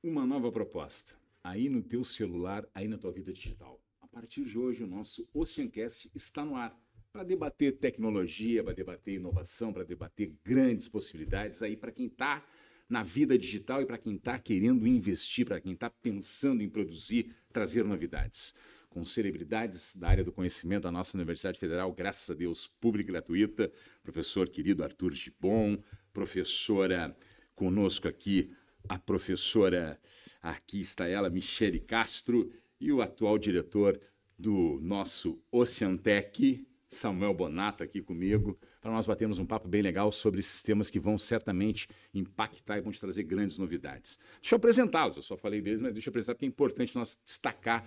Uma nova proposta, aí no teu celular, aí na tua vida digital. A partir de hoje, o nosso Oceancast está no ar para debater tecnologia, para debater inovação, para debater grandes possibilidades aí para quem está na vida digital e para quem está querendo investir, para quem está pensando em produzir, trazer novidades. Com celebridades da área do conhecimento da nossa Universidade Federal, graças a Deus, pública e gratuita, professor querido Arthur Gibbon, professora conosco aqui, a professora, aqui está ela, Michele Castro, e o atual diretor do nosso Oceantec, Samuel Bonato, aqui comigo, para nós batermos um papo bem legal sobre esses temas que vão certamente impactar e vão te trazer grandes novidades. Deixa eu apresentá-los, eu só falei deles, mas deixa eu apresentar porque é importante nós destacar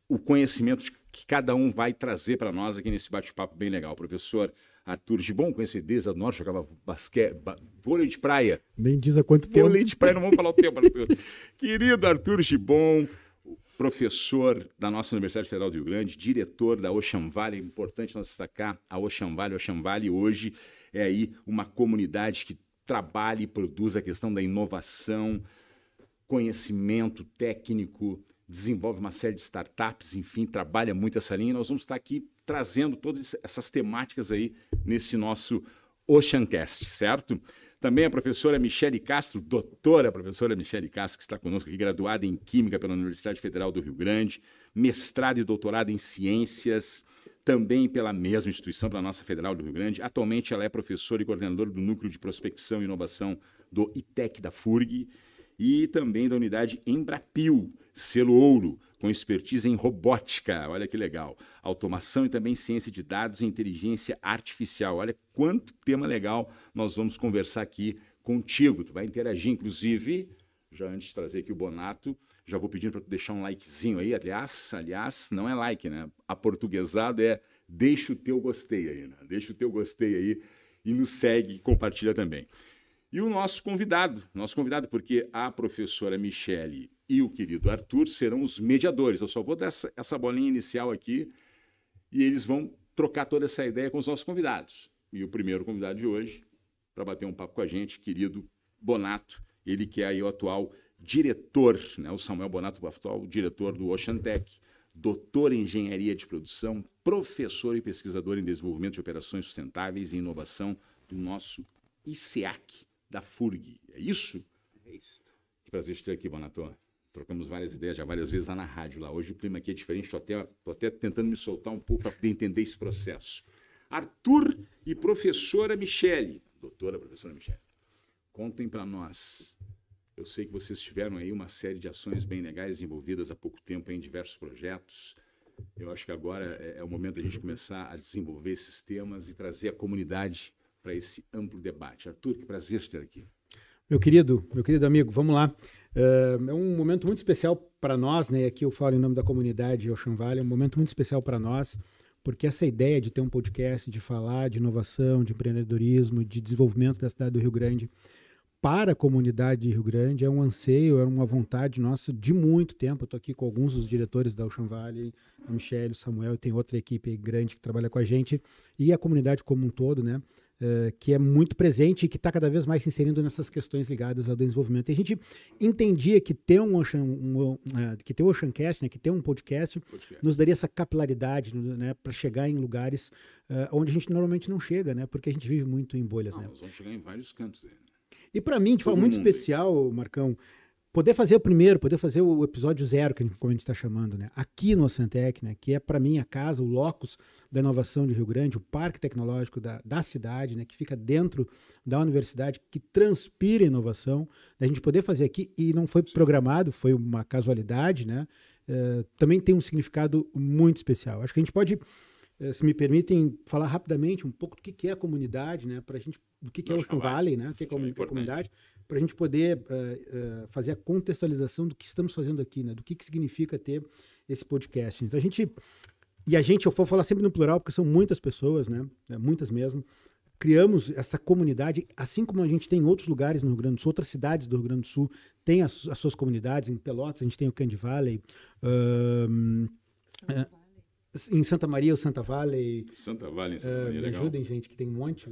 o conhecimento que cada um vai trazer para nós aqui nesse bate-papo bem legal. O professor Arthur Gibbon, conheci desde a norte, jogava basquete, vôlei de praia. Nem diz há quanto tempo. Vôlei de praia, não vamos falar o tempo, Arthur. Querido Arthur Gibbon, professor da nossa Universidade Federal do Rio Grande, diretor da Ocean Valley, é importante nós destacar a Ocean Valley. Ocean Valley hoje é aí uma comunidade que trabalha e produz a questão da inovação, conhecimento técnico, desenvolve uma série de startups, enfim, trabalha muito essa linha. Nós vamos estar aqui trazendo todas essas temáticas aí nesse nosso Oceancast, certo? Também a professora Michele Castro, doutora professora Michele Castro, que está conosco aqui, graduada em Química pela Universidade Federal do Rio Grande, mestrado e doutorado em Ciências, também pela mesma instituição, pela nossa Federal do Rio Grande. Atualmente ela é professora e coordenadora do Núcleo de Prospecção e Inovação do ITEC da FURG e também da unidade Embrapil, selo ouro, com expertise em robótica, olha que legal, automação e também ciência de dados e inteligência artificial. Olha quanto tema legal nós vamos conversar aqui contigo, tu vai interagir, inclusive, já antes de trazer aqui o Bonato, já vou pedindo para tu deixar um likezinho aí, aliás, não é like, né? Aportuguesado é deixa o teu gostei aí, né? Deixa o teu gostei aí e nos segue e compartilha também. E o nosso convidado, porque a professora Michele e o querido Arthur serão os mediadores. Eu só vou dar essa bolinha inicial aqui e eles vão trocar toda essa ideia com os nossos convidados. E o primeiro convidado de hoje, para bater um papo com a gente, querido Bonato, ele que é aí o atual diretor, né, o Samuel Bonato, o atual diretor do Oceantec, doutor em engenharia de produção, professor e pesquisador em desenvolvimento de operações sustentáveis e inovação do nosso ICEAC, da FURG. É isso? É isso. Que prazer te ter aqui, Bonato. Trocamos várias ideias já várias vezes lá na rádio. Lá. Hoje o clima aqui é diferente, estou até tentando me soltar um pouco para poder entender esse processo. Arthur e professora Michele, doutora professora Michele, contem para nós. Eu sei que vocês tiveram aí uma série de ações bem legais envolvidas há pouco tempo em diversos projetos. Eu acho que agora é o momento da gente começar a desenvolver esses temas e trazer a comunidade para esse amplo debate. Arthur, que prazer te ter aqui. Meu querido amigo, vamos lá. É um momento muito especial para nós, né? Aqui eu falo em nome da comunidade Ocean Valley, é um momento muito especial para nós, porque essa ideia de ter um podcast, de falar de inovação, de empreendedorismo, de desenvolvimento da cidade do Rio Grande para a comunidade de Rio Grande é um anseio, é uma vontade nossa de muito tempo. Eu estou aqui com alguns dos diretores da Ocean Valley, a Michele, o Samuel, tem outra equipe grande que trabalha com a gente, e a comunidade como um todo, né? Que é muito presente e que está cada vez mais se inserindo nessas questões ligadas ao desenvolvimento. E a gente entendia que ter que ter o Oceancast, né, que ter um podcast, nos daria essa capilaridade, né, para chegar em lugares onde a gente normalmente não chega, né, porque a gente vive muito em bolhas. Né? Nós vamos chegar em vários cantos. E para mim, de forma muito especial, Marcão, poder fazer o episódio 0, como a gente está chamando, né? Aqui no Oceantec, né? Que é para mim a casa, o locus da inovação de Rio Grande, o parque tecnológico da cidade, né? Que fica dentro da universidade, que transpira inovação, da gente poder fazer aqui, e não foi programado, foi uma casualidade, né? Também tem um significado muito especial. Acho que a gente pode, se me permitem, falar rapidamente um pouco do que é a comunidade, né? Pra gente, do que é o Ocean Valley, né? O que é a comunidade, para a gente poder fazer a contextualização do que estamos fazendo aqui, né? Do que significa ter esse podcast. Então eu vou falar sempre no plural, porque são muitas pessoas, né? Muitas mesmo. Criamos essa comunidade, assim como a gente tem em outros lugares no Rio Grande do Sul, outras cidades do Rio Grande do Sul têm as suas comunidades. Em Pelotas a gente tem o Candy Valley, em Santa Maria o Santa Valley. Santa Valley, me legal. Ajudem, gente, que tem um monte.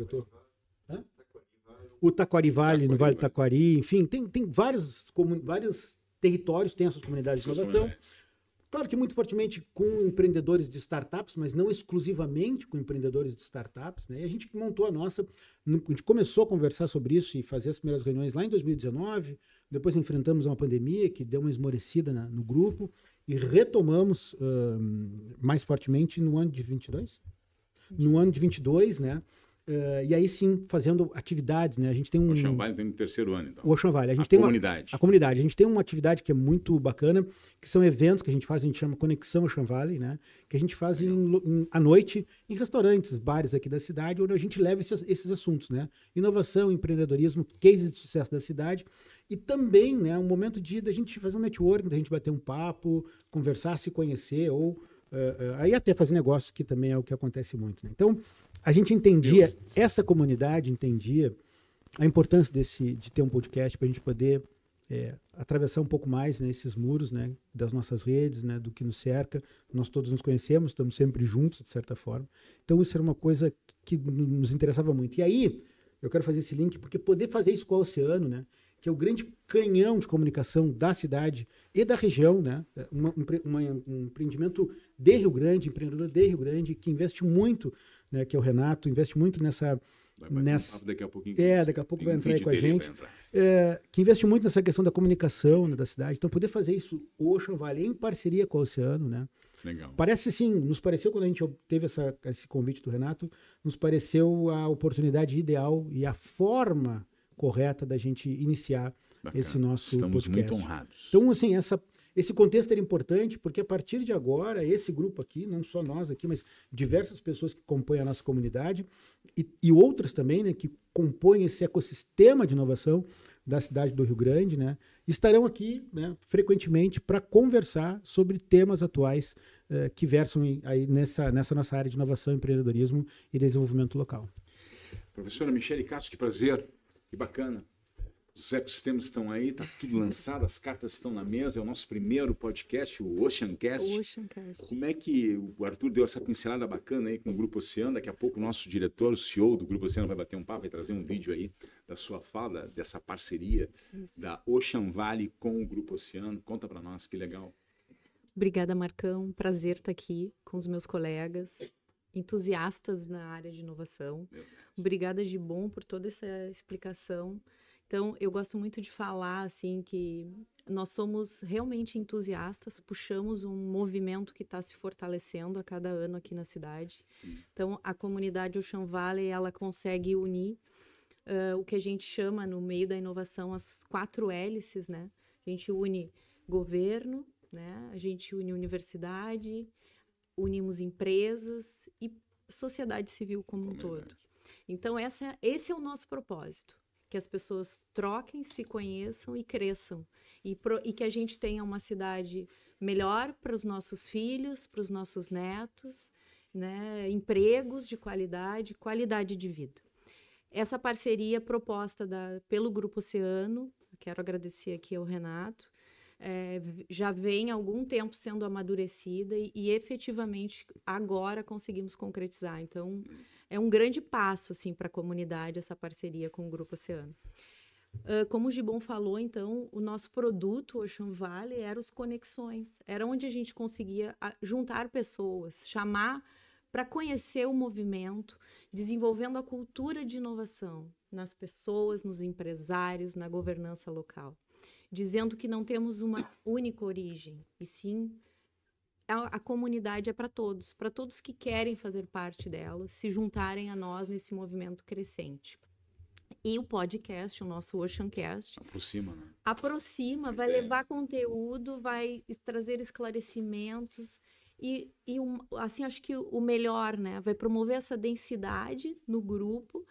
O Taquari Valley, no Vale do Taquari, enfim, tem várias territórios têm as suas comunidades de inovação. Claro que muito fortemente com empreendedores de startups, mas não exclusivamente com empreendedores de startups, né? E a gente montou a gente começou a conversar sobre isso e fazer as primeiras reuniões lá em 2019, depois enfrentamos uma pandemia que deu uma esmorecida no grupo e retomamos mais fortemente no ano de 22? No ano de 22, né? E aí sim, fazendo atividades, né? A gente tem O Ocean Valley tem no terceiro ano, então. O Ocean Valley. A comunidade. A comunidade. A gente tem uma atividade que é muito bacana, que são eventos que a gente chama Conexão Ocean Valley, né? Que a gente faz à noite em restaurantes, bares aqui da cidade, onde a gente leva esses assuntos, né? Inovação, empreendedorismo, cases de sucesso da cidade. E também, né, um momento da gente fazer um networking, da gente bater um papo, conversar, se conhecer, ou aí até fazer negócios, que também é o que acontece muito, né? Então, a gente entendia, essa comunidade entendia a importância de ter um podcast para a gente poder atravessar um pouco mais, né, esses muros, né, das nossas redes, né, do que nos cerca. Nós todos nos conhecemos, estamos sempre juntos, de certa forma. Então, isso era uma coisa que nos interessava muito. E aí, eu quero fazer esse link, porque poder fazer isso com o Oceano, né, que é o grande canhão de comunicação da cidade e da região, né, um empreendimento de Rio Grande, empreendedor de Rio Grande, que investe muito, né, que é o Renato, investe muito nessa... Daqui a pouquinho. Daqui a pouco vai entrar aí com a gente. Que investe muito nessa questão da comunicação, né, da cidade. Então, poder fazer isso, o Ocean Valley, em parceria com o Oceano, né? Legal. Parece sim, nos pareceu, quando a gente teve esse convite do Renato, nos pareceu a oportunidade ideal e a forma correta da gente iniciar esse nosso podcast. Estamos muito honrados. Então, assim, esse contexto era importante, porque a partir de agora, esse grupo aqui, não só nós aqui, mas diversas pessoas que compõem a nossa comunidade e outras também, né, que compõem esse ecossistema de inovação da cidade do Rio Grande, né, estarão aqui, né, frequentemente para conversar sobre temas atuais que versam aí nessa nossa área de inovação, empreendedorismo e desenvolvimento local. Professora Michele Castro, que prazer, que bacana. Os ecossistemas estão aí, está tudo lançado, as cartas estão na mesa, é o nosso primeiro podcast, o Oceancast. Como é que o Arthur deu essa pincelada bacana aí com o Grupo Oceano? Daqui a pouco o nosso diretor, o CEO do Grupo Oceano, vai bater um papo, vai trazer um vídeo aí da sua fala, dessa parceria da Ocean Valley com o Grupo Oceano. Conta para nós, que legal. Obrigada, Marcão. Prazer estar aqui com os meus colegas, entusiastas na área de inovação. Obrigada, Gibon, por toda essa explicação. Então, eu gosto muito de falar, assim, que nós somos realmente entusiastas, puxamos um movimento que está se fortalecendo a cada ano aqui na cidade. Sim. Então, a comunidade Ocean Valley, ela consegue unir o que a gente chama, no meio da inovação, as 4 hélices, né? A gente une governo, né? A gente une universidade, unimos empresas e sociedade civil como um todo. Então, esse é o nosso propósito. Que as pessoas troquem, se conheçam e cresçam. E que a gente tenha uma cidade melhor para os nossos filhos, para os nossos netos, né? Empregos de qualidade, qualidade de vida. Essa parceria proposta pelo Grupo Oceano, quero agradecer aqui ao Renato, já vem há algum tempo sendo amadurecida e efetivamente agora conseguimos concretizar. Então, é um grande passo assim, para a comunidade essa parceria com o Grupo Oceano. Como o Gibon falou, então, o nosso produto, Ocean Valley, era os Conexões. Era onde a gente conseguia juntar pessoas, chamar para conhecer o movimento, desenvolvendo a cultura de inovação nas pessoas, nos empresários, na governança local. Dizendo que não temos uma única origem, e sim a comunidade é para todos que querem fazer parte dela, se juntarem a nós nesse movimento crescente. E o podcast, o nosso Oceancast, aproxima, né? Aproxima, vai levar conteúdo, vai trazer esclarecimentos e assim, acho que o melhor, né? Vai promover essa densidade no grupo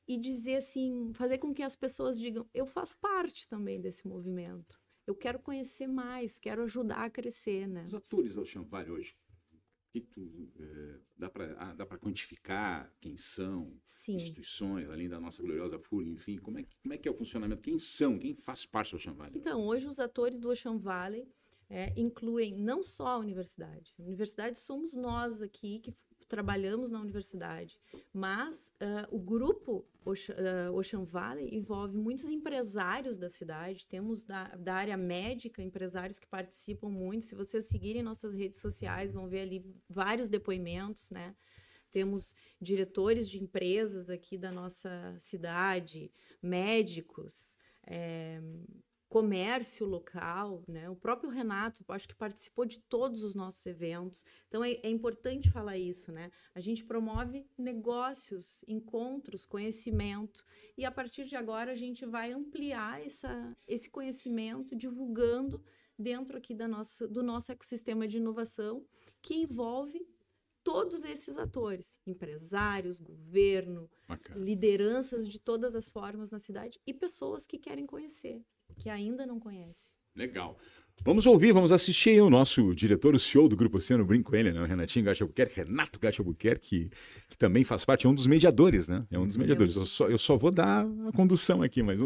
e dizer assim, fazer com que as pessoas digam, eu faço parte também desse movimento. Eu quero conhecer mais, quero ajudar a crescer, né? Os atores da Ocean Valley hoje, dá para quantificar quem são? Sim. Instituições, além da nossa gloriosa FURG, enfim, como é que é o funcionamento? Quem são? Quem faz parte da Ocean Valley? Então, hoje os atores do Ocean Valley incluem não só a universidade. A universidade somos nós aqui, que trabalhamos na universidade, mas o grupo Ocean Valley envolve muitos empresários da cidade, temos da área médica, empresários que participam muito. Se vocês seguirem nossas redes sociais, vão ver ali vários depoimentos, né? Temos diretores de empresas aqui da nossa cidade, médicos, comércio local, né? O próprio Renato, acho que participou de todos os nossos eventos. Então, é importante falar isso, né? A gente promove negócios, encontros, conhecimento. E, a partir de agora, a gente vai ampliar esse conhecimento, divulgando dentro aqui do nosso ecossistema de inovação, que envolve todos esses atores, empresários, governo, lideranças de todas as formas na cidade e pessoas que querem conhecer, que ainda não conhecem. Legal. Vamos ouvir, vamos assistir aí o nosso diretor, o CEO do Grupo Oceano, brinco com ele, né? O Renatinho Gatti Albuquerque, Renato Gatti Albuquerque, que também faz parte, é um dos mediadores, né? É um dos mediadores. Eu só vou dar a condução aqui, mas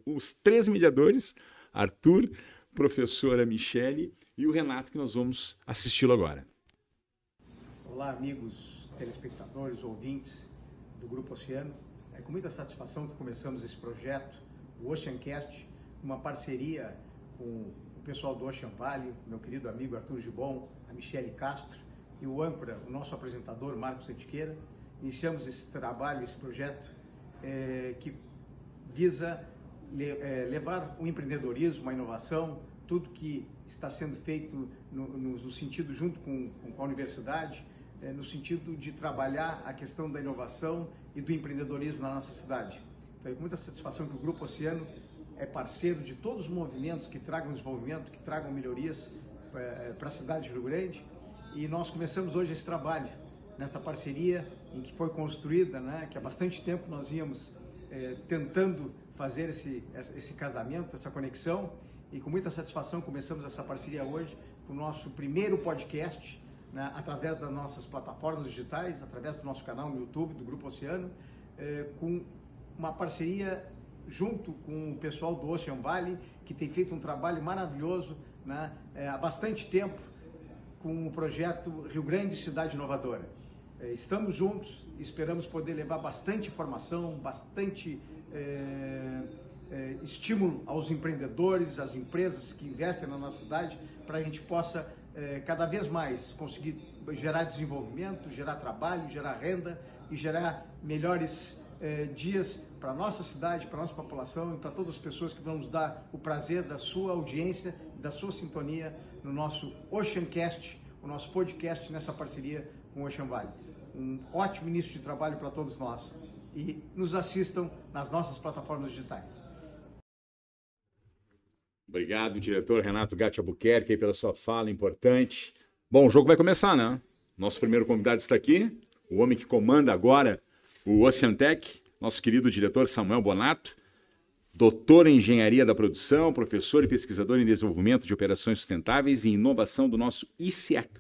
os 3 mediadores, Arthur, professora Michele e o Renato, que nós vamos assisti-lo agora. Olá, amigos telespectadores, ouvintes do Grupo Oceano. É com muita satisfação que começamos esse projeto, o Oceancast, uma parceria com o pessoal do Ocean Valley, meu querido amigo Arthur Gibon, a Michele Castro e o âncora, o nosso apresentador Marcos Etiqueira. Iniciamos esse trabalho, esse projeto que visa levar o empreendedorismo, a inovação, tudo que está sendo feito no sentido junto com a universidade, no sentido de trabalhar a questão da inovação e do empreendedorismo na nossa cidade. Então, é com muita satisfação que o Grupo Oceano é parceiro de todos os movimentos que tragam desenvolvimento, que tragam melhorias para a cidade de Rio Grande. E nós começamos hoje esse trabalho, nesta parceria em que foi construída, né, que há bastante tempo nós íamos tentando fazer esse casamento, essa conexão. E com muita satisfação começamos essa parceria hoje com o nosso primeiro podcast, né, através das nossas plataformas digitais, através do nosso canal no YouTube, do Grupo Oceano, com uma parceria junto com o pessoal do Ocean Valley, que tem feito um trabalho maravilhoso, né, há bastante tempo, com o projeto Rio Grande Cidade Inovadora. Estamos juntos, esperamos poder levar bastante informação, bastante estímulo aos empreendedores, às empresas que investem na nossa cidade, para a gente possa cada vez mais conseguir gerar desenvolvimento, gerar trabalho, gerar renda e gerar melhores dias para a nossa cidade, para a nossa população e para todas as pessoas que vão nos dar o prazer da sua audiência, da sua sintonia no nosso Oceancast, o nosso podcast nessa parceria com o Ocean Valley. Um ótimo início de trabalho para todos nós e nos assistam nas nossas plataformas digitais. Obrigado, diretor Renato Gatti Albuquerque, pela sua fala importante. Bom, o jogo vai começar, né? Nosso primeiro convidado está aqui, o homem que comanda agora o Oceantec, nosso querido diretor Samuel Bonato, doutor em engenharia da produção, professor e pesquisador em desenvolvimento de operações sustentáveis e inovação do nosso ICIAC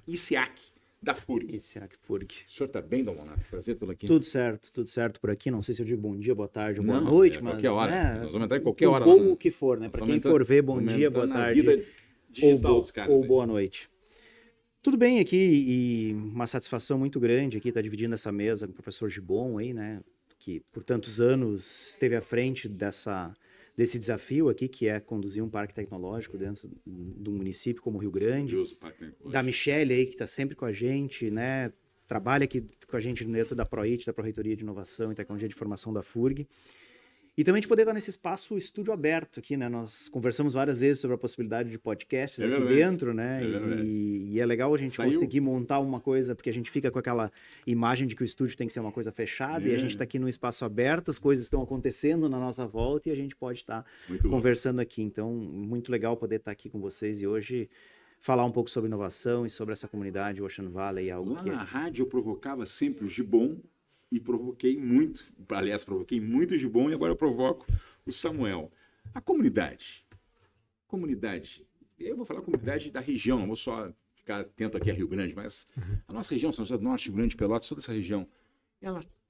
da FURG. ICIAC FURG. O senhor está bem, Dom Bonato? Prazer tê-lo aqui. Tudo certo por aqui. Não sei se eu digo bom dia, boa tarde ou boa noite, mas... qualquer hora. Né, nós vamos entrar em qualquer hora. Ou o que for, né? Para quem for ver, bom dia, boa tarde ou boa noite. Tudo bem aqui e uma satisfação muito grande aqui estar dividindo essa mesa com o professor Gibon aí, né? Que por tantos anos esteve à frente desse desafio aqui, que é conduzir um parque tecnológico dentro de um município como Rio Grande. Da Michele aí, que está sempre com a gente, né? Trabalha aqui com a gente dentro da PROIT, da Pró-Reitoria de Inovação e Tecnologia de Informação da FURG. E também de poder estar nesse espaço estúdio aberto aqui, né? Nós conversamos várias vezes sobre a possibilidade de podcasts aqui dentro, né? E é legal a gente conseguir montar uma coisa, porque a gente fica com aquela imagem de que o estúdio tem que ser uma coisa fechada e a gente está aqui num espaço aberto, as coisas estão acontecendo na nossa volta e a gente pode estar conversando aqui. Então, muito legal poder estar aqui com vocês e hoje falar um pouco sobre inovação e sobre essa comunidade Ocean Valley. Algo lá na rádio eu provocava sempre o Gibon, e provoquei muito o Gibon e agora eu provoco o Samuel. A comunidade, eu vou falar comunidade da região, não vou só ficar atento aqui a Rio Grande, mas a nossa região, São José do Norte, Rio Grande, Pelotas, toda essa região,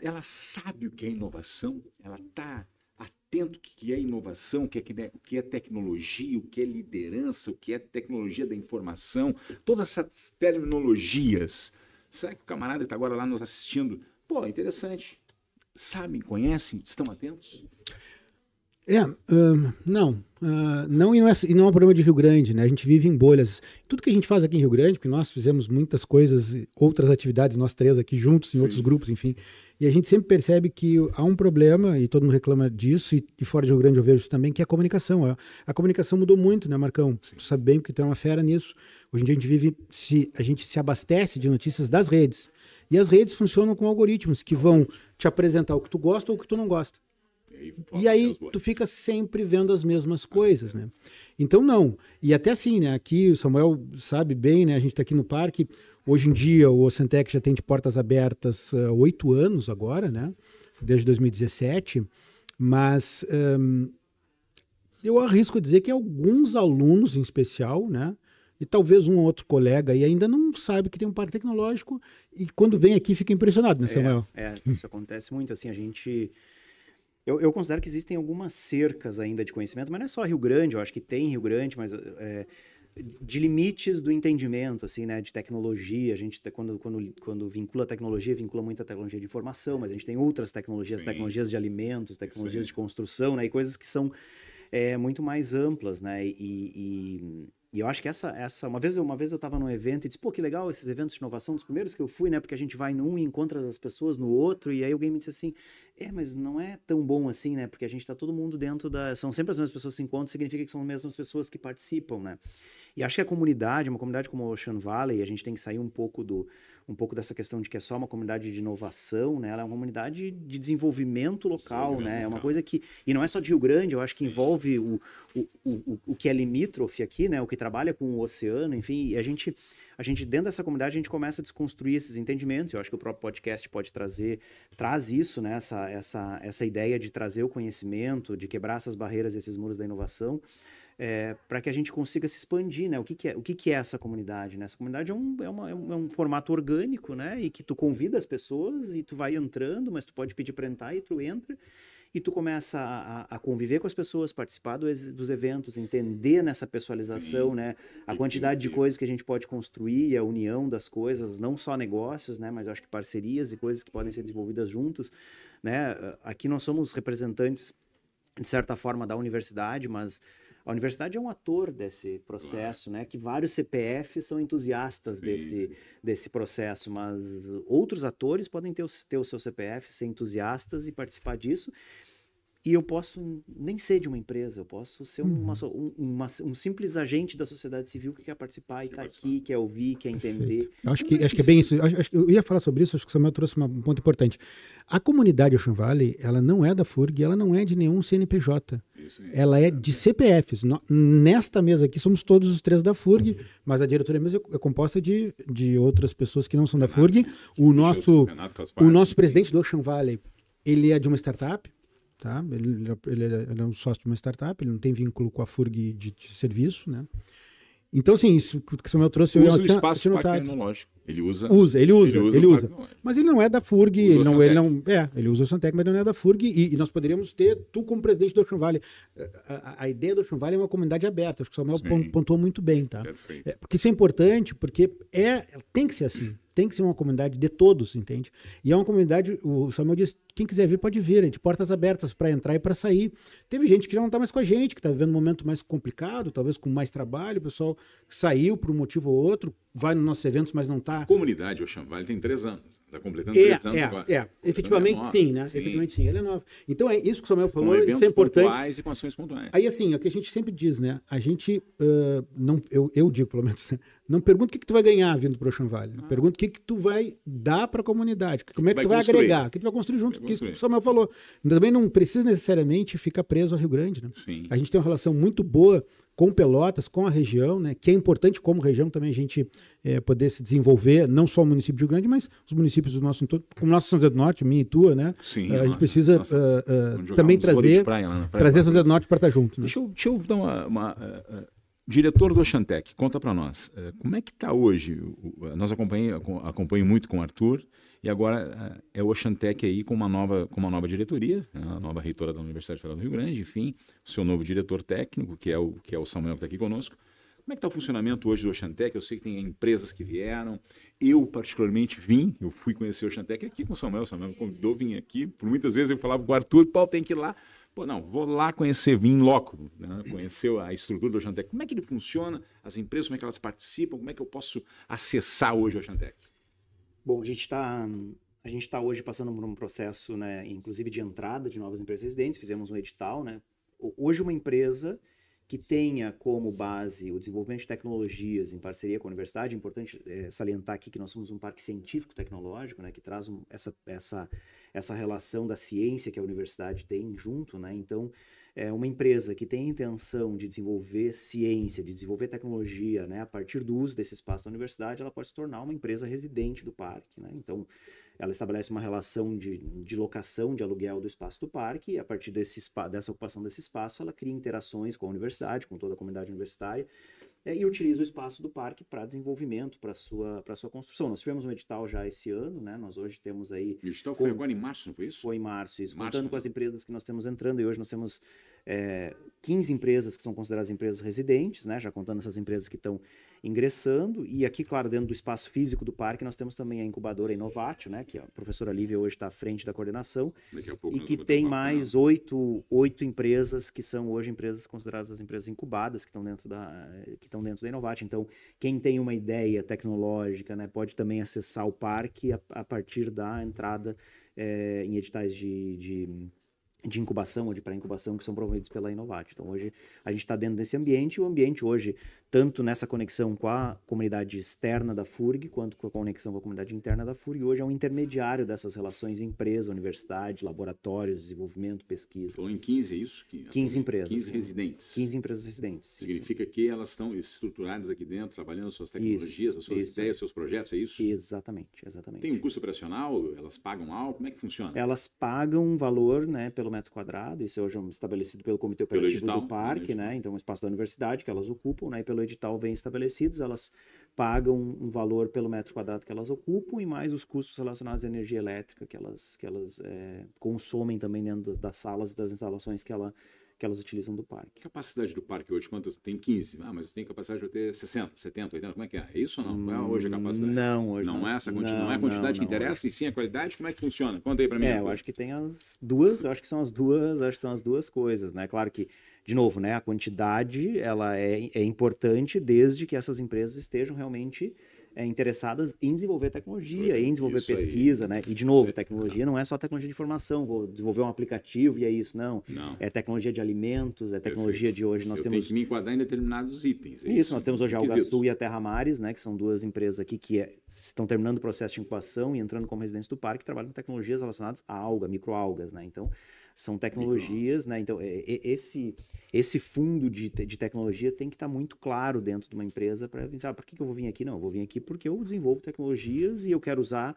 ela sabe o que é inovação, ela está atento o que é inovação, o que é tecnologia, o que é liderança, o que é tecnologia da informação, todas essas terminologias Será que o camarada está agora lá nos assistindo? Pô, interessante. Sabem, conhecem, estão atentos? Não, e não é um problema de Rio Grande, né? A gente vive em bolhas. Tudo que a gente faz aqui em Rio Grande, porque nós fizemos muitas coisas, outras atividades, nós três aqui juntos, em outros grupos, enfim. E a gente sempre percebe que há um problema, e todo mundo reclama disso, e fora de Rio Grande eu vejo isso também, que é a comunicação. A comunicação mudou muito, né, Marcão? Sim. Tu sabe bem porque tu é uma fera nisso. Hoje em dia a gente se abastece de notícias das redes. E as redes funcionam com algoritmos que vão te apresentar o que tu gosta ou o que tu não gosta. E aí tu fica sempre vendo as mesmas coisas, né? Então não. E até assim, né? Aqui o Samuel sabe bem, né? A gente está aqui no parque. Hoje em dia o Ocentec já tem de portas abertas 8 anos agora, né? Desde 2017. Mas eu arrisco dizer que alguns alunos em especial, né? E talvez um ou outro colega aí ainda não sabe que tem um parque tecnológico e quando vem aqui fica impressionado, né, Samuel? Isso acontece muito. Assim, a gente... Eu considero que existem algumas cercas ainda de conhecimento, mas não é só Rio Grande, eu acho que tem Rio Grande, mas de limites do entendimento, assim, né, de tecnologia. A gente, quando vincula a tecnologia, vincula muito a tecnologia de informação, mas a gente tem outras tecnologias, tecnologias de alimentos, tecnologias de construção, né, e coisas que são muito mais amplas, né, e eu acho que uma vez eu estava num evento e disse, pô, que legal esses eventos de inovação, dos primeiros que eu fui, né? Porque a gente vai num e encontra as pessoas no outro, e aí alguém me disse assim, mas não é tão bom assim, né? Porque a gente está todo mundo dentro são sempre as mesmas pessoas que se encontram, significa que são as mesmas pessoas que participam, né? E acho que uma comunidade como a Ocean Valley, a gente tem que sair um pouco dessa questão de que é só uma comunidade de inovação, né? Ela é uma comunidade de desenvolvimento local, né? É uma coisa que... E não é só de Rio Grande, eu acho que envolve o que é limítrofe aqui, né? O que trabalha com o oceano, enfim. E a gente, dentro dessa comunidade, a gente começa a desconstruir esses entendimentos. Eu acho que o próprio podcast traz isso, né? Essa ideia de trazer o conhecimento, de quebrar essas barreiras, esses muros da inovação, para que a gente consiga se expandir, né? O que é essa comunidade, né? Essa comunidade é um formato orgânico, né? E que tu convida as pessoas e tu vai entrando, mas tu pode pedir para entrar e tu entra e tu começa a conviver com as pessoas, participar dos eventos, entender nessa pessoalização, né? A quantidade de coisas que a gente pode construir, a união das coisas, não só negócios, né? Mas eu acho que parcerias e coisas que podem ser desenvolvidas juntos, né? Aqui nós somos representantes, de certa forma, da universidade, mas a universidade é um ator desse processo, né? Que vários CPFs são entusiastas desse processo, mas outros atores podem ter o seu CPF, ser entusiastas e participar disso. E eu posso nem ser de uma empresa, eu posso ser um simples agente da sociedade civil que quer participar e está aqui, quer ouvir, quer entender. Eu acho que é bem isso. Eu ia falar sobre isso, acho que o Samuel trouxe um ponto importante. A comunidade Ocean Valley, ela não é da FURG, ela não é de nenhum CNPJ. Ela é de CPFs. Nesta mesa aqui somos todos os 3 da FURG, mas a diretoria mesa é composta de outras pessoas que não são da FURG. O nosso presidente do Ocean Valley, ele é de uma startup. Tá? Ele é um sócio de uma startup, ele não tem vínculo com a FURG de serviço, né? Então, assim, isso que o Samuel trouxe... Usa o espaço do Parque Tecnológico. Ele usa. Mas ele não é da FURG, ele usa o Ocentec, mas ele não é da FURG, e nós poderíamos ter, tu como presidente do Ocean Valley. A ideia do Ocean Valley é uma comunidade aberta, acho que o Samuel pontuou muito bem, tá? Porque isso é importante, porque tem que ser assim. Tem que ser uma comunidade de todos, entende? E é uma comunidade, o Samuel disse, quem quiser vir pode vir, de portas abertas para entrar e para sair. Teve gente que já não está mais com a gente, que está vivendo um momento mais complicado, talvez com mais trabalho, o pessoal saiu por um motivo ou outro, vai nos nossos eventos, mas não está... A comunidade Ocean Valley tem 3 anos. Está completando 3 anos agora. Efetivamente sim, né? Sim. Efetivamente sim, ele é novo. Então é isso que o Samuel falou, isso é importante. Pontuais e com ações pontuais. Aí assim, é o que a gente sempre diz, né? A gente, eu digo pelo menos, né? Não pergunta o que tu vai ganhar vindo para o Ocean Valley. Pergunta o que tu vai dar para a comunidade, como é que tu vai agregar, o que tu vai construir junto, que o Samuel falou. Também não precisa necessariamente ficar preso ao Rio Grande, né? Sim. A gente tem uma relação muito boa com Pelotas, com a região, né, que é importante como região também a gente poder se desenvolver, não só o município de Rio Grande, mas os municípios do nosso entorno, como o nosso São José do Norte, minha e tua, né? Sim, a gente precisa também trazer São José do Norte para estar junto. Né? Deixa eu dar diretor do Oceantec, conta para nós, como é que está hoje? Nós acompanho muito com o Arthur, e agora é o Oceantec aí com uma nova diretoria, a nova reitora da Universidade Federal do Rio Grande, enfim, o seu novo diretor técnico, que é o Samuel que está aqui conosco. Como é que está o funcionamento hoje do Oceantec? Eu sei que tem empresas que vieram. Eu, particularmente, eu fui conhecer o Oceantec aqui com o Samuel me convidou, vim aqui. Por muitas vezes eu falava com o Arthur, Paulo, tem que ir lá. Pô, não, vou lá conhecer, vim logo, né? Conhecer a estrutura do Oceantec. Como é que ele funciona? As empresas, como é que elas participam? Como é que eu posso acessar hoje o Oceantec? Bom, a gente está hoje passando por um processo, né, inclusive de entrada de novas empresas residentes, fizemos um edital, né? Hoje uma empresa que tenha como base o desenvolvimento de tecnologias em parceria com a universidade, é importante salientar aqui que nós somos um parque científico-tecnológico, né, que traz essa relação da ciência que a universidade tem junto, né? Então, uma empresa que tem a intenção de desenvolver ciência, de desenvolver tecnologia, né, a partir do uso desse espaço da universidade, ela pode se tornar uma empresa residente do parque, né? Então, ela estabelece uma relação de locação, de aluguel do espaço do parque, e a partir dessa ocupação desse espaço, ela cria interações com a universidade, com toda a comunidade universitária, e utiliza o espaço do parque para desenvolvimento, para sua construção. Nós tivemos um edital já esse ano, né? Nós hoje temos aí... O edital foi agora em março, não foi isso? Foi em março, isso. Contando com as empresas que nós temos entrando, e hoje nós temos 15 empresas que são consideradas empresas residentes, né? Já contando essas empresas que estão ingressando, e aqui, claro, dentro do espaço físico do parque, nós temos também a incubadora Inovatio, né? Que a professora Lívia hoje está à frente da coordenação, e que tem mais 8 empresas que são hoje empresas consideradas as empresas incubadas, que estão dentro da Inovatio. Então, quem tem uma ideia tecnológica, né, pode também acessar o parque a partir da entrada em editais de incubação ou de pré-incubação que são promovidos pela Inovatio. Então, hoje a gente está dentro desse ambiente, e o ambiente hoje, tanto nessa conexão com a comunidade externa da FURG, quanto com a conexão com a comunidade interna da FURG, hoje é um intermediário dessas relações empresa, universidade, laboratórios, desenvolvimento, pesquisa. Falou em 15, é isso? 15 empresas. 15 residentes. 15 empresas residentes. Significa que elas estão estruturadas aqui dentro, trabalhando as suas tecnologias, as suas ideias, os seus projetos, é isso? Exatamente. Tem um custo operacional? Elas pagam algo? Como é que funciona? Elas pagam um valor, né, pelo metro quadrado, isso é hoje estabelecido pelo Comitê Operativo do Parque, né? Então, o espaço da universidade que elas ocupam, né, e pelo edital bem estabelecidos, elas pagam um valor pelo metro quadrado que elas ocupam, e mais os custos relacionados à energia elétrica que elas consomem também dentro das salas e das instalações que elas utilizam do parque. A capacidade do parque hoje, quantas? Tem 15. Mas eu tenho capacidade de ter 60, 70, 80, como é que é? É isso ou não? Qual é hoje a capacidade? Não, hoje não é essa quantidade, não é a quantidade que interessa, e sim a qualidade. Como é que funciona? Conta aí para mim. Eu acho que tem as duas, acho que são as duas coisas, né? Claro que, de novo, né, a quantidade, ela é importante desde que essas empresas estejam realmente interessadas em desenvolver tecnologia, em desenvolver pesquisa, né? E, de novo, tecnologia não é só tecnologia de informação, vou desenvolver um aplicativo e é isso, não. É tecnologia de alimentos, é tecnologia de hoje. Nós temos que me enquadrar em determinados itens. Isso, nós temos hoje a Algatu e a Terra Mares, né? Que são duas empresas aqui que estão terminando o processo de incubação e entrando como residentes do parque, que trabalham com tecnologias relacionadas a alga, microalgas, né? Então, são tecnologias, né? Então, esse fundo de tecnologia tem que estar muito claro dentro de uma empresa para pensar, por que eu vou vir aqui? Não, eu vou vir aqui porque eu desenvolvo tecnologias e eu quero usar,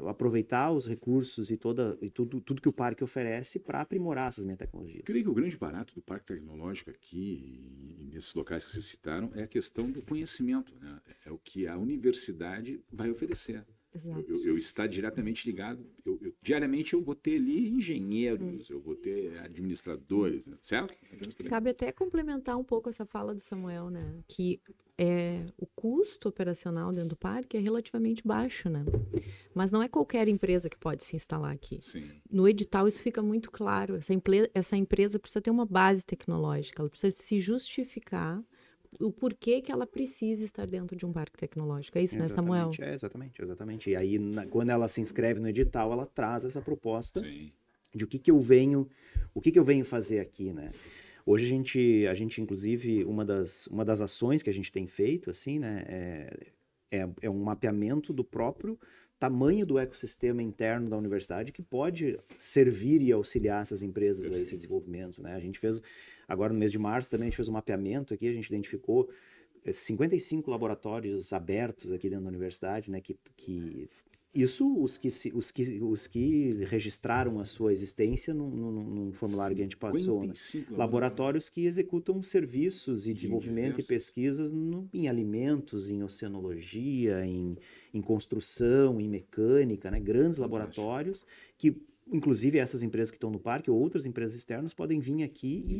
aproveitar os recursos e tudo que o parque oferece para aprimorar essas minhas tecnologias. Eu creio que o grande barato do parque tecnológico aqui, e nesses locais que vocês citaram, é a questão do conhecimento, né? É o que a universidade vai oferecer. Eu estar diretamente ligado, diariamente eu vou ter ali engenheiros, eu vou ter administradores, né? Certo? Cabe até complementar um pouco essa fala do Samuel, né? Que o custo operacional dentro do parque é relativamente baixo, né? Mas não é qualquer empresa que pode se instalar aqui. Sim. No edital isso fica muito claro. Essa empresa precisa ter uma base tecnológica, ela precisa se justificar o porquê que ela precisa estar dentro de um parque tecnológico. É isso, né, Samuel? Exatamente. E aí, quando ela se inscreve no edital, ela traz essa proposta Sim. de o que eu venho fazer aqui, né? Hoje a gente inclusive, uma das ações que a gente tem feito, assim, né, é um mapeamento do próprio tamanho do ecossistema interno da universidade que pode servir e auxiliar essas empresas a esse desenvolvimento, né? A gente fez, agora no mês de março também a gente fez um mapeamento aqui, a gente identificou 55 laboratórios abertos aqui dentro da universidade, né? Isso, os que registraram a sua existência num formulário que a gente passou, né? Laboratórios que executam serviços e desenvolvimento e pesquisas em alimentos, em oceanologia, em construção, em mecânica, né? Grandes laboratórios que inclusive essas empresas que estão no parque ou outras empresas externas podem vir aqui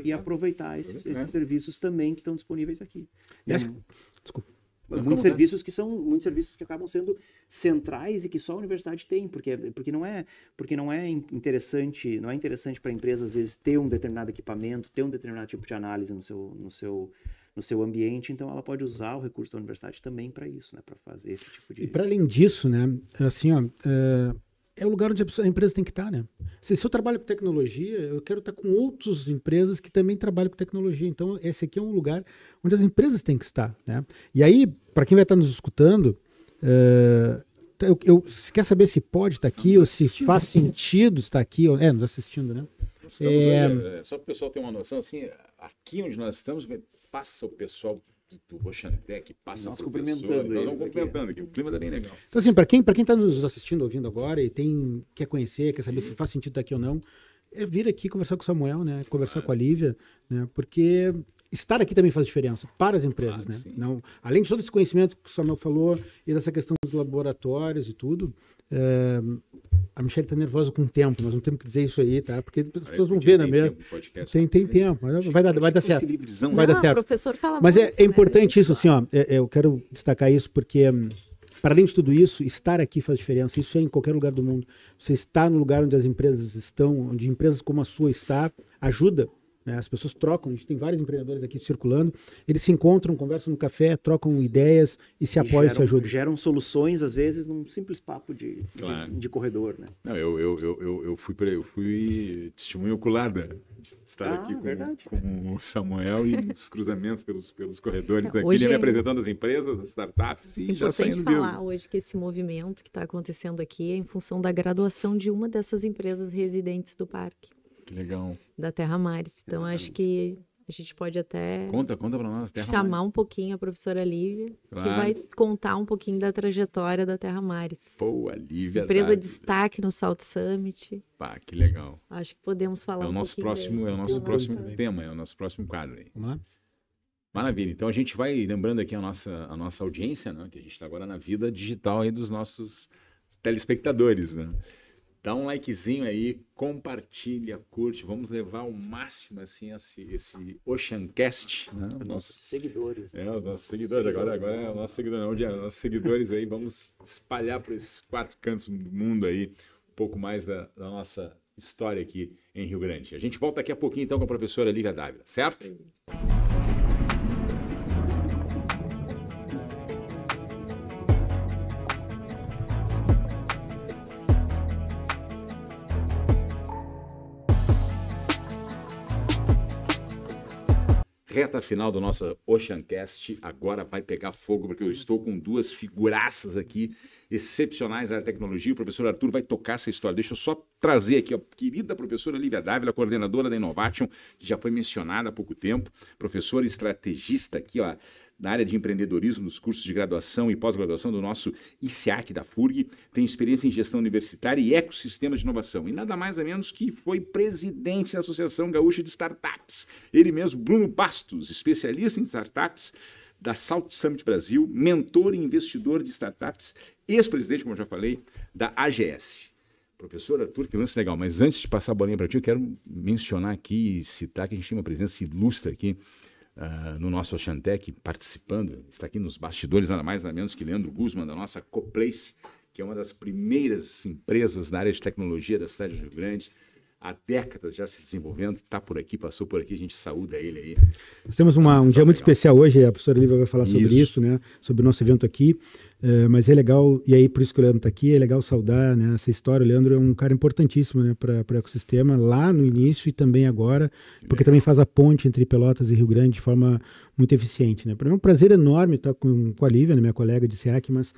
e aproveitar esses serviços também que estão disponíveis aqui. Desculpa. Muitos serviços que acabam sendo centrais e que só a universidade tem, porque não é interessante para a empresa às vezes ter um determinado equipamento, ter um determinado tipo de análise no seu ambiente, então ela pode usar o recurso da universidade também para isso, né, para fazer esse tipo de... E para além disso, né, assim, ó, é o lugar onde a empresa tem que estar, né? Se eu trabalho com tecnologia, eu quero estar com outras empresas que também trabalham com tecnologia. Então, esse aqui é um lugar onde as empresas têm que estar, né? E aí, para quem vai estar nos escutando, se quer saber se pode estar aqui ou se faz sentido estar aqui, nos assistindo, né? Só para o pessoal ter uma noção, assim, aqui onde nós estamos, passa o pessoal do Oceantec, passa nós cumprimentando, nós vamos cumprimentando aqui. O clima tá bem legal. Então, assim, para quem está nos assistindo, ouvindo agora e quer conhecer, quer saber se faz sentido estar aqui ou não, é vir aqui conversar com o Samuel, né? Conversar com a Lívia, né? Porque estar aqui também faz diferença para as empresas, né? Não, além de todo esse conhecimento que o Samuel falou e dessa questão dos laboratórios e tudo, a Michelle está nervosa com o tempo, nós não temos que dizer isso aí, tá? Porque as pessoas vão ver, né, mesmo? Tem tempo, mas vai dar certo. Vai dar certo. O professor fala mas muito, é importante isso, assim, ó, eu quero destacar isso porque, para além de tudo isso, estar aqui faz diferença. Isso é em qualquer lugar do mundo. Você está no lugar onde as empresas estão, onde empresas como a sua está, ajuda. As pessoas trocam, a gente tem vários empreendedores aqui circulando, eles se encontram, conversam no café, trocam ideias e se apoiam, se ajudam. Geram soluções, às vezes, num simples papo de corredor, né? Não, eu fui testemunho ocular de estar aqui com o Samuel e os cruzamentos pelos corredores daqui, ele me apresentando as empresas, as startups e já saindo mesmo. Importante falar hoje que esse movimento que está acontecendo aqui é em função da graduação de uma dessas empresas residentes do parque. Legal. Da Terra Mares. Então, acho que a gente pode até conta para nós, chamar um pouquinho a professora Lívia, que vai contar um pouquinho da trajetória da Terra Mares. Pô, a Lívia. Empresa de destaque no Salt Summit. Pá, que legal. Acho que podemos falar É o nosso próximo tema, é o nosso próximo quadro aí. Vamos lá? Maravilha. Então, a gente vai lembrando aqui a nossa audiência, né? Que a gente está agora na vida digital aí dos nossos telespectadores, né? Dá um likezinho aí, compartilha, curte. Vamos levar ao máximo assim, esse Oceancast. Né? Nossos seguidores. Os nossos seguidores. Agora é o nosso seguidor, não, nossos seguidores aí. Vamos espalhar por esses 4 cantos do mundo aí um pouco mais da nossa história aqui em Rio Grande. A gente volta daqui a pouquinho então com a professora Lívia Dávila, certo? Sim. Reta final do nosso Oceancast agora vai pegar fogo, porque eu estou com 2 figuraças aqui excepcionais da tecnologia. O professor Arthur vai tocar essa história. Deixa eu só trazer aqui a querida professora Lívia Dávila, coordenadora da Innovation, que já foi mencionada há pouco tempo, professora estrategista aqui, ó, na área de empreendedorismo, nos cursos de graduação e pós-graduação do nosso ICEAC da FURG, tem experiência em gestão universitária e ecossistemas de inovação. E nada mais ou menos que foi presidente da Associação Gaúcha de Startups. Ele mesmo, Bruno Bastos, especialista em startups da Salt Summit Brasil, mentor e investidor de startups, ex-presidente, como eu já falei, da AGS. Professor Arthur, que lance legal, mas antes de passar a bolinha para ti, eu quero mencionar aqui e citar que a gente tem uma presença ilustre aqui no nosso Oceantec, participando, está aqui nos bastidores, nada mais nada menos que Leandro Guzman, da nossa Coplace, que é uma das primeiras empresas na área de tecnologia da cidade de Rio Grande, há décadas já se desenvolvendo, está por aqui, passou por aqui, a gente saúda ele aí. Nós temos um dia muito especial hoje, a professora Lívia vai falar sobre isso, né, sobre o nosso evento aqui, mas é legal, e aí por isso que o Leandro está aqui, é legal saudar, né, essa história. O Leandro é um cara importantíssimo, né, para o ecossistema, lá no início e também agora, porque também faz a ponte entre Pelotas e Rio Grande de forma muito eficiente. Né. Para mim é um prazer enorme estar com a Lívia, né, minha colega de SEAC, mas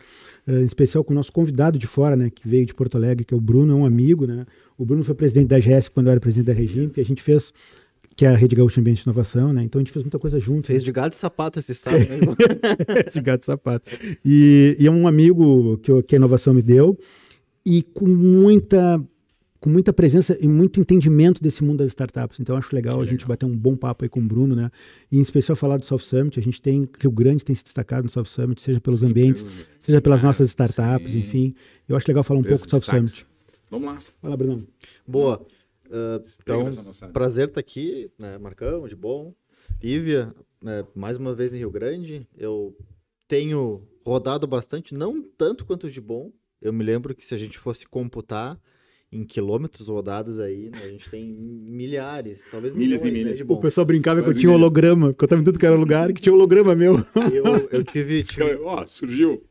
em especial com o nosso convidado de fora, né, que veio de Porto Alegre, que é o Bruno, é um amigo, né. O Bruno foi presidente da AGS quando eu era presidente da Regimp, e a gente fez, que é a Rede Gaúcha Ambiente de Inovação, né? Então a gente fez muita coisa junto. Fez de gato e sapato esse estado, né? De gato e sapato. E é um amigo que a inovação me deu, e com muita presença e muito entendimento desse mundo das startups. Então acho legal a gente bater um bom papo aí com o Bruno, né? E em especial falar do South Summit. A gente tem, Rio Grande tem se destacado no South Summit, seja pelos ambientes, seja pelas nossas startups, enfim. Eu acho legal falar um pouco do South Summit. Vamos lá. Vai lá, Bruno. Boa. Então, prazer estar aqui, né, Marcão, de bom. Lívia, né, mais uma vez em Rio Grande. Eu tenho rodado bastante, não tanto quanto o de bom. Eu me lembro que se a gente fosse computar em quilômetros rodados aí, né, a gente tem milhares, talvez milhas e milhas. Né, de bom. O pessoal brincava que eu tinha holograma, porque eu tava em tudo que era lugar e que tinha holograma meu. Eu tive... Ó, surgiu.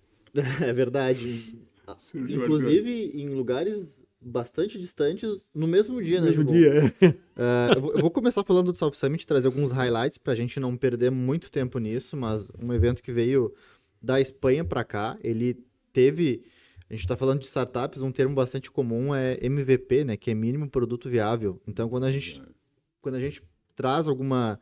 É verdade. Surgiu, inclusive em lugares bastante distantes no mesmo dia, no né, mesmo dia, eu vou começar falando do South Summit, trazer alguns highlights pra gente não perder muito tempo nisso, mas um evento que veio da Espanha pra cá, ele teve... A gente está falando de startups, um termo bastante comum é MVP, né, que é mínimo produto viável. Então, quando a gente traz alguma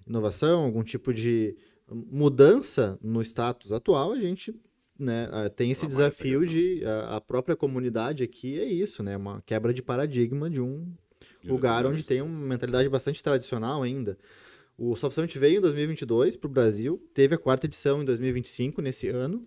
inovação, algum tipo de mudança no status atual, a gente, né, tem esse desafio de a própria comunidade aqui é isso, né, uma quebra de paradigma de um lugar onde tem uma mentalidade bastante tradicional ainda. O South Summit veio em 2022 para o Brasil, teve a 4ª edição em 2025, nesse ano,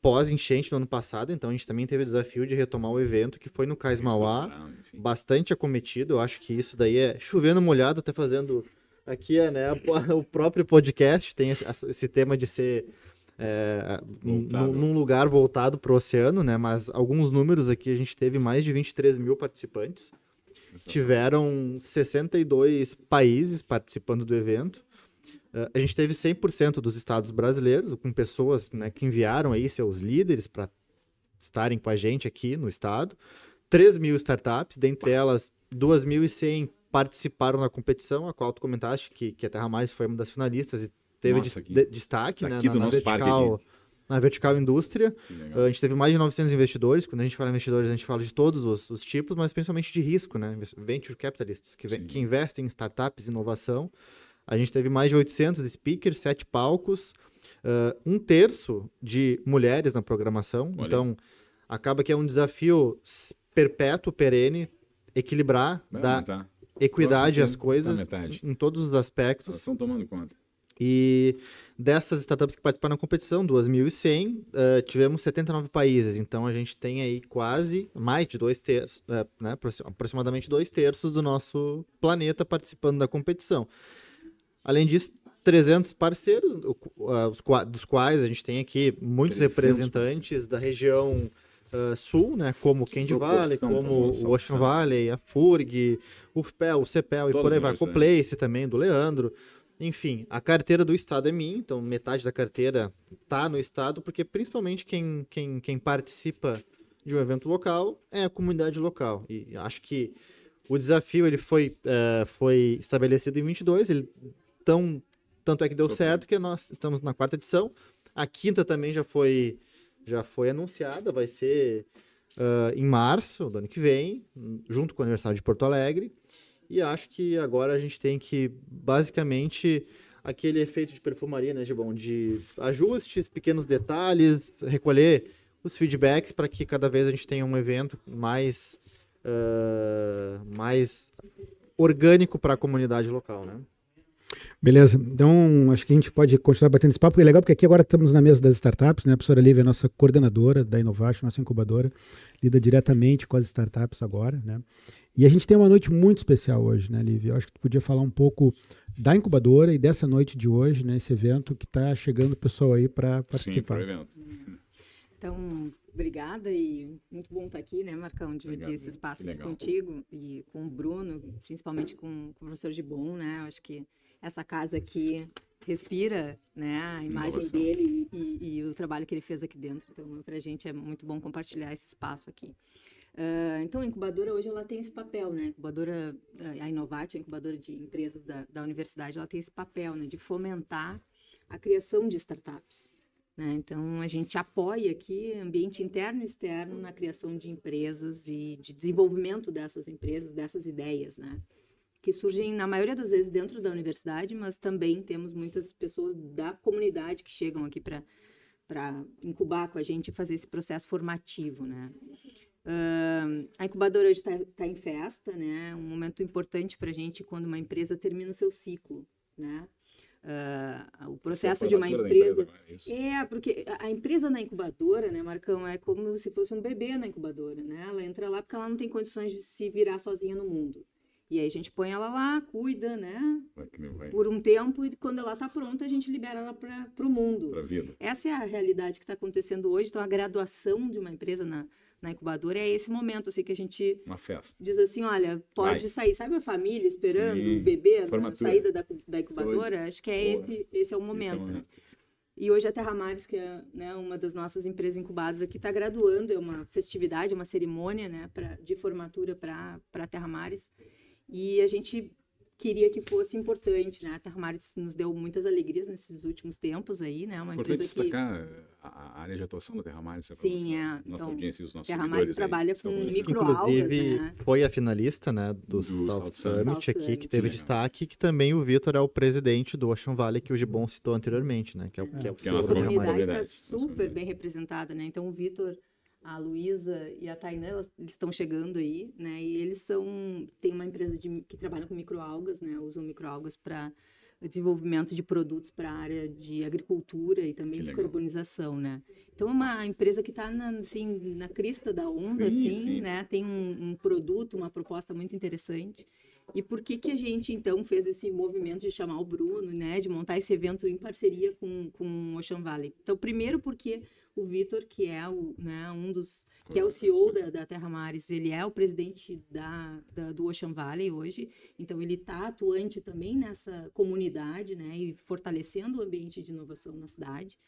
pós-enchente no ano passado, então a gente também teve o desafio de retomar o evento, que foi no Cais Mauá, bastante acometido. Eu acho que isso daí é chovendo molhado, até fazendo aqui, né, o próprio podcast tem esse tema de ser num lugar voltado para o oceano, né, mas alguns números aqui, a gente teve mais de 23 mil participantes, tiveram 62 países participando do evento. A gente teve 100% dos estados brasileiros, com pessoas, né, que enviaram aí seus líderes para estarem com a gente aqui no estado. 3.000 startups, dentre elas 2.100 participaram na competição, a qual tu comentaste que a Terra Mais foi uma das finalistas e teve destaque, né, na vertical indústria. A gente teve mais de 900 investidores. Quando a gente fala investidores, a gente fala de todos os tipos, mas principalmente de risco, né? Venture capitalists, que investem em startups e inovação. A gente teve mais de 800 speakers, 7 palcos, 1/3 de mulheres na programação. Olha. Então, acaba que é um desafio perpétuo, perene, equilibrar, dar equidade às coisas em todos os aspectos. Elas estão tomando conta. E dessas startups que participaram da competição, 2.100, tivemos 79 países. Então, a gente tem aí quase mais de 2/3, né, aproximadamente 2/3 do nosso planeta participando da competição. Além disso, 300 parceiros, dos quais a gente tem aqui muitos representantes da região sul, né, como o Candy Valley, como o Ocean Valley, a FURG, o FPEL, o CEPEL e por aí vai. A Coplace também, do Leandro. Enfim, a carteira do estado é minha, então metade da carteira está no estado, porque principalmente quem participa de um evento local é a comunidade local. E acho que o desafio ele foi estabelecido em 22, tanto é que deu certo que nós estamos na 4ª edição. A 5ª também já foi anunciada, vai ser em março do ano que vem, junto com o aniversário de Porto Alegre. E acho que agora a gente tem que, basicamente, aquele efeito de perfumaria, né, Gibão? De ajustes, pequenos detalhes, recolher os feedbacks para que cada vez a gente tenha um evento mais orgânico para a comunidade local, né? Beleza, então acho que a gente pode continuar batendo esse papo, porque é legal, porque aqui agora estamos na mesa das startups, né? A professora Lívia é a nossa coordenadora da Inovation, nossa incubadora, lida diretamente com as startups agora, né? E a gente tem uma noite muito especial hoje, né, Lívia? Eu acho que tu podia falar um pouco da incubadora e dessa noite de hoje, né? Esse evento que está chegando o pessoal aí para participar. Sim, para o evento. Então, obrigada e muito bom estar aqui, né, Marcão, dividir esse espaço aqui contigo e com o Bruno, principalmente com o professor Gibon, né? Eu acho que essa casa aqui respira, né, a imagem dele e o trabalho que ele fez aqui dentro. Então, para a gente é muito bom compartilhar esse espaço aqui. Então, a incubadora hoje ela tem esse papel, né? A Inovate, a incubadora de empresas da universidade, ela tem esse papel, né, de fomentar a criação de startups. Né? Então, a gente apoia aqui ambiente interno e externo na criação de empresas e de desenvolvimento dessas empresas, dessas ideias, né? Que surgem, na maioria das vezes, dentro da universidade, mas também temos muitas pessoas da comunidade que chegam aqui para incubar com a gente e fazer esse processo formativo, né? A incubadora hoje está em festa, né? Um momento importante para a gente quando uma empresa termina o seu ciclo, né? O processo de uma empresa... isso. Porque a empresa na incubadora, né, Marcão, é como se fosse um bebê na incubadora, né? Ela entra lá porque ela não tem condições de se virar sozinha no mundo. E aí a gente põe ela lá, cuida, né? Por um tempo, e quando ela está pronta, a gente libera ela para o mundo. Pra vida. Essa é a realidade que está acontecendo hoje. Então, a graduação de uma empresa na incubadora é esse momento, assim, que a gente uma festa. Diz assim, olha, pode sair. Sabe a família esperando o bebê na saída da incubadora? Acho que esse é o momento, né? E hoje a Terra Mares, que é, né, uma das nossas empresas incubadas aqui, está graduando. É uma festividade, uma cerimônia, né, de formatura para a Terra Mares. E a gente queria que fosse importante, né? A Terra Mares nos deu muitas alegrias nesses últimos tempos aí, né? Uma importante empresa destacar a área de atuação da Terra Mares. Sim, nossa então, audiência e os nossos Terra Mares trabalha com microalgas, inclusive, né? foi a finalista, né, do South Summit aqui, que teve destaque, que também o Vitor é o presidente do Ocean Valley, que o Gibon citou anteriormente, né? Que é o a comunidade está super bem representada, né? Então, o Vitor, a Luísa e a Tainá, eles estão chegando aí, né? E eles tem uma empresa que trabalha com microalgas, né? Usam microalgas para desenvolvimento de produtos para a área de agricultura e também descarbonização, né? Então, é uma empresa que está assim, na crista da onda, sim. Né? Tem um produto, uma proposta muito interessante. E por que a gente, então, fez esse movimento de chamar o Bruno, né? De montar esse evento em parceria com o Ocean Valley? Então, primeiro porque o Vitor, que é que é o CEO da Terra Mares, ele é o presidente do Ocean Valley hoje, então ele está atuante também nessa comunidade, né, e fortalecendo o ambiente de inovação na cidade.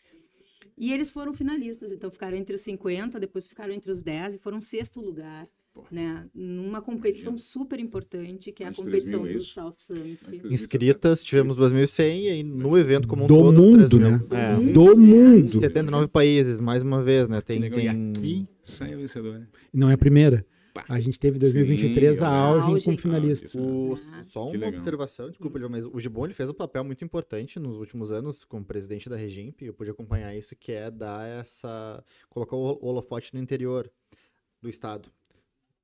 E eles foram finalistas, então ficaram entre os 50, depois ficaram entre os 10 e foram 6º lugar. Né, numa competição super importante, que é a competição do South Summit. Inscritas, tivemos 2.100 e aí no evento como um do todo... Mundo, né? Do mundo! 79 países, mais uma vez, né? Tem... E aqui sai o vencedor, né? Não é a primeira. A gente teve em 2023 a auge como finalista. Só uma observação, desculpa, mas o Gibon ele fez um papel muito importante nos últimos anos como presidente da Regimp, eu pude acompanhar isso, que é colocar o holofote no interior do estado.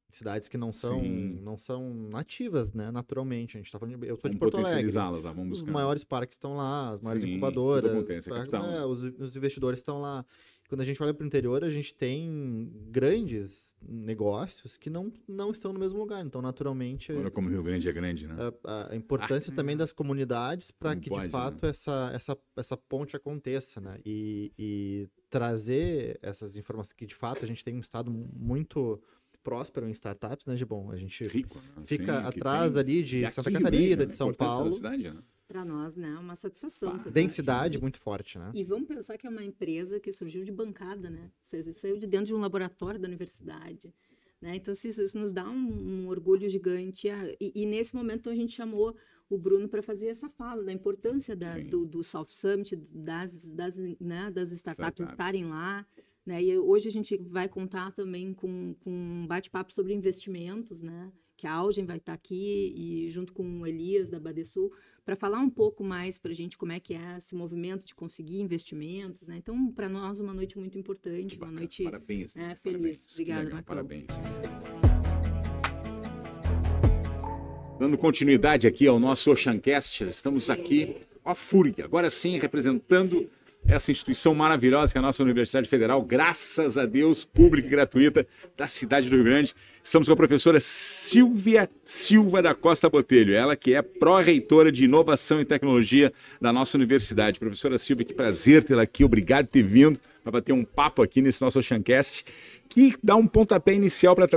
Cidades que não são nativas, né, naturalmente. A gente tá falando eu sou de Porto Alegre. Os maiores parques estão lá, as maiores incubadoras, os investidores estão lá. Quando a gente olha para o interior, a gente tem grandes negócios que não estão no mesmo lugar. Então, naturalmente... Olha como o Rio Grande é grande, né? A importância também das comunidades para que, de fato, né, essa ponte aconteça, né? E trazer essas informações que, de fato, a gente tem um estado muito próspero em startups, né, Gibon? A gente fica atrás ali de Santa Catarina, de São Paulo. Para nós, né, é uma satisfação. Densidade muito forte, né? E vamos pensar que é uma empresa que surgiu de bancada, né? Saiu de dentro de um laboratório da universidade, né? Então, isso nos dá um orgulho gigante. E nesse momento, a gente chamou o Bruno para fazer essa fala da importância do South Summit, das startups estarem lá. Né? E hoje a gente vai contar também com um bate-papo sobre investimentos, né? Que a Augen vai estar aqui e junto com o Elias da Badesul para falar um pouco mais para a gente como é que é esse movimento de conseguir investimentos, né? Então, para nós, uma noite muito importante, uma noite parabéns, feliz. Parabéns. Obrigada, Marcão. Parabéns. Dando continuidade aqui ao nosso Oceancast, estamos aqui com a FURG, agora sim representando essa instituição maravilhosa que é a nossa Universidade Federal, graças a Deus, pública e gratuita da cidade do Rio Grande. Estamos com a professora Silvia Silva da Costa Botelho, ela que é pró-reitora de Inovação e Tecnologia da nossa universidade. Professora Silvia, que prazer tê-la aqui, obrigado por ter vindo para bater um papo aqui nesse nosso Oceancast, que dá um pontapé inicial para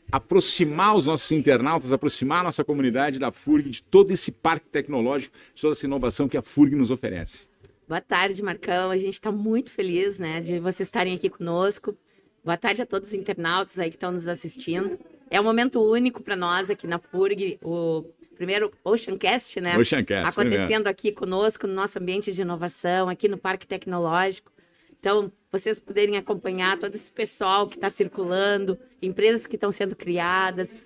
aproximar os nossos internautas, aproximar a nossa comunidade da FURG, de todo esse parque tecnológico, de toda essa inovação que a FURG nos oferece. Boa tarde, Marcão. A gente está muito feliz, né, de vocês estarem aqui conosco. Boa tarde a todos os internautas aí que estão nos assistindo. É um momento único para nós aqui na FURG, o primeiro Oceancast, né? Oceancast, acontecendo aqui conosco no nosso ambiente de inovação, aqui no Parque Tecnológico. Então, vocês poderem acompanhar todo esse pessoal que está circulando, empresas que estão sendo criadas,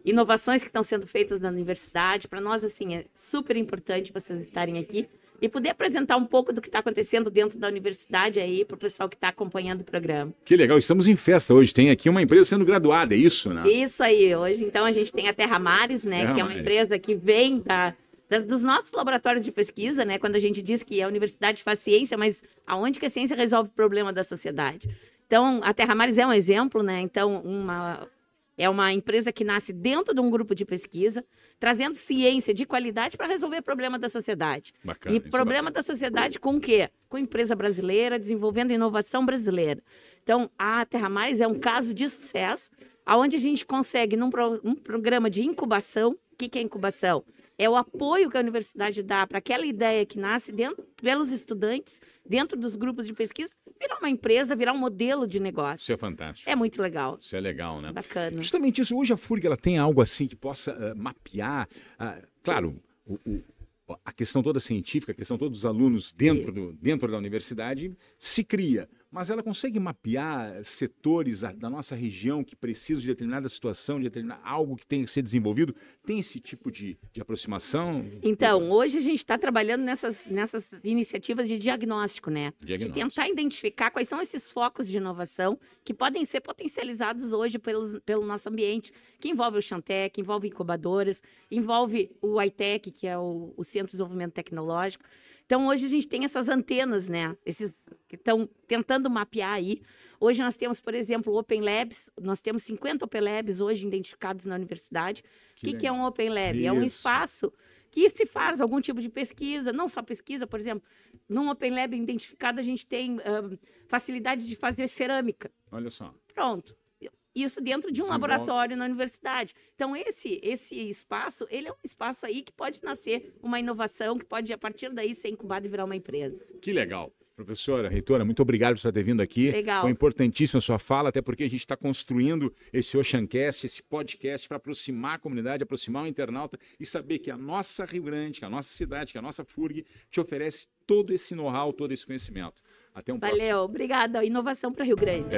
inovações que estão sendo feitas na universidade. Para nós, assim, é super importante vocês estarem aqui e poder apresentar um pouco do que está acontecendo dentro da universidade aí para o pessoal que está acompanhando o programa. Que legal, estamos em festa hoje, tem aqui uma empresa sendo graduada, é isso, né? Isso aí, hoje então a gente tem a Terra Mares, né, que é uma empresa que vem da dos nossos laboratórios de pesquisa, né? Quando a gente diz que a universidade faz ciência, mas aonde que a ciência resolve o problema da sociedade? Então, a Terra Mares é um exemplo, né? Então, é uma empresa que nasce dentro de um grupo de pesquisa, trazendo ciência de qualidade para resolver o problema da sociedade. Bacana, e problema da sociedade com o quê? Com empresa brasileira, desenvolvendo inovação brasileira. Então, a Terra Mares é um caso de sucesso, onde a gente consegue, num programa de incubação. O que é incubação? É o apoio que a universidade dá para aquela ideia que nasce pelos estudantes, dentro dos grupos de pesquisa, virar uma empresa, virar um modelo de negócio. Isso é fantástico. É muito legal. Isso é legal, né? Bacana. Justamente isso. Hoje a FURG ela tem algo assim que possa mapear, claro, a questão toda científica, a questão todos os alunos dentro da universidade se cria. Mas ela consegue mapear setores da nossa região que precisam de determinada situação, de determinado algo que tem que ser desenvolvido? Tem esse tipo de aproximação? Então, hoje a gente está trabalhando nessas iniciativas de diagnóstico, né? De tentar identificar quais são esses focos de inovação que podem ser potencializados hoje pelo nosso ambiente, que envolve o Chantec, envolve incubadoras, envolve o ITEC, que é o Centro de Desenvolvimento Tecnológico. Então, hoje a gente tem essas antenas, né? Esses que estão tentando mapear aí. Hoje nós temos, por exemplo, o Open Labs. Nós temos 50 Open Labs hoje identificados na universidade. O que é um Open Lab? Isso. É um espaço que se faz algum tipo de pesquisa, não só pesquisa, por exemplo, num Open Lab identificado a gente tem facilidade de fazer cerâmica. Olha só. Pronto. Isso dentro de um laboratório na universidade. Então, esse espaço, ele é um espaço aí que pode nascer uma inovação, que pode, a partir daí, ser incubado e virar uma empresa. Que legal. Professora, reitora, muito obrigado por você ter vindo aqui. Legal. Foi importantíssima a sua fala, até porque a gente está construindo esse Oceancast, esse podcast, para aproximar a comunidade, aproximar o internauta e saber que a nossa Rio Grande, que a nossa cidade, que a nossa FURG te oferece todo esse know-how, todo esse conhecimento. Até um próximo. Valeu, obrigada. Inovação para Rio Grande.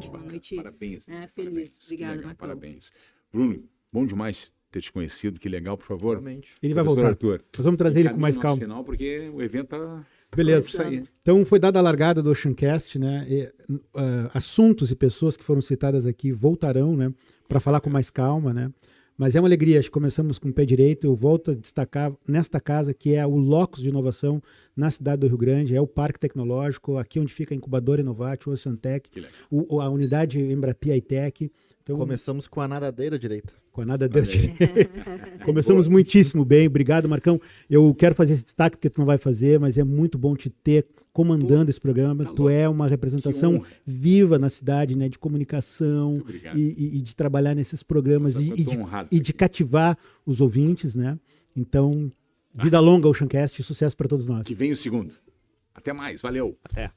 Boa noite. Parabéns. Feliz. Parabéns. Obrigada, Marcão. Parabéns. Bruno, bom demais ter te conhecido, que legal, por favor. Realmente. Ele vai voltar. Arthur, nós vamos trazer ele com mais calma. Final, porque o evento tá... Beleza. Então foi dada a largada do Oceancast, né? Assuntos e pessoas que foram citadas aqui voltarão, né? Para falar com mais calma, né? Mas é uma alegria, acho que começamos com o pé direito. Eu volto a destacar nesta casa, que é o locus de inovação na cidade do Rio Grande, é o Parque Tecnológico, aqui onde fica a incubadora Inovate, o Oceantec, a unidade Embrapi ITEC. Então, começamos com a nadadeira direita. Com a nadadeira direita. Começamos muitíssimo bem. Obrigado, Marcão. Eu quero fazer esse destaque porque tu não vai fazer, mas é muito bom te ter comandando esse programa. Tu é uma representação viva na cidade, né, de comunicação e de trabalhar nesses programas. Nossa, e de cativar os ouvintes, né? Então, vida longa ao Oceancast e sucesso para todos nós. Que vem o segundo. Até mais, valeu. Até.